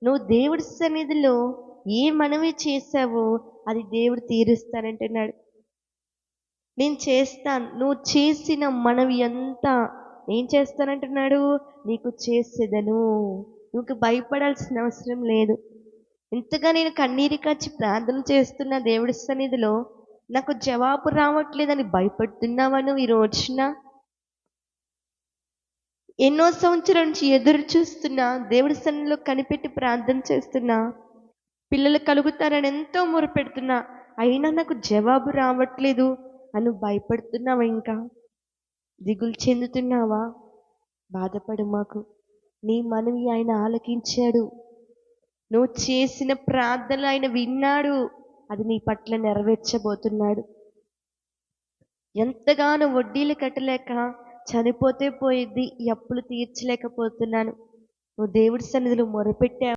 నువ్వు దేవుడి సన్నిధిలో ఏ మనవి చేశావో అది దేవుడు తీరుస్తానంటున్నాడు. నేను చేస్తాను, నువ్వు చేసిన మనవి అంతా ఏం చేస్తానంటున్నాడు, నీకు చేసేదను. నువ్వు భయపడాల్సిన అవసరం లేదు. ఇంతగా నేను కన్నీరు కాచి ప్రార్థన చేస్తున్న దేవుడి సన్నిధిలో నాకు జవాబు రావట్లేదని భయపడుతున్నావా నువ్వు ఈ రోజున? ఎన్నో సంవత్సరాల నుంచి ఎదురు చూస్తున్నా, దేవుడి సన్నిధిలో కనిపెట్టి ప్రార్థన చేస్తున్నా, పిల్లలు కలుగుతారని ఎంతో మొరపెడుతున్నా, అయినా నాకు జవాబు రావట్లేదు అని భయపడుతున్నావా? ఇంకా దిగులు చెందుతున్నావా? బాధపడు మాకు. నీ మనవి ఆయన ఆలకించాడు. నువ్వు చేసిన ప్రార్థనలు ఆయన విన్నాడు. అది నీ పట్ల నెరవేర్చబోతున్నాడు. ఎంతగానో వడ్డీలు కట్టలేక చనిపోతే పోయిద్ది, ఈ అప్పులు తీర్చలేకపోతున్నాను. నువ్వు దేవుడి సన్నిధిలో మొరపెట్టావు.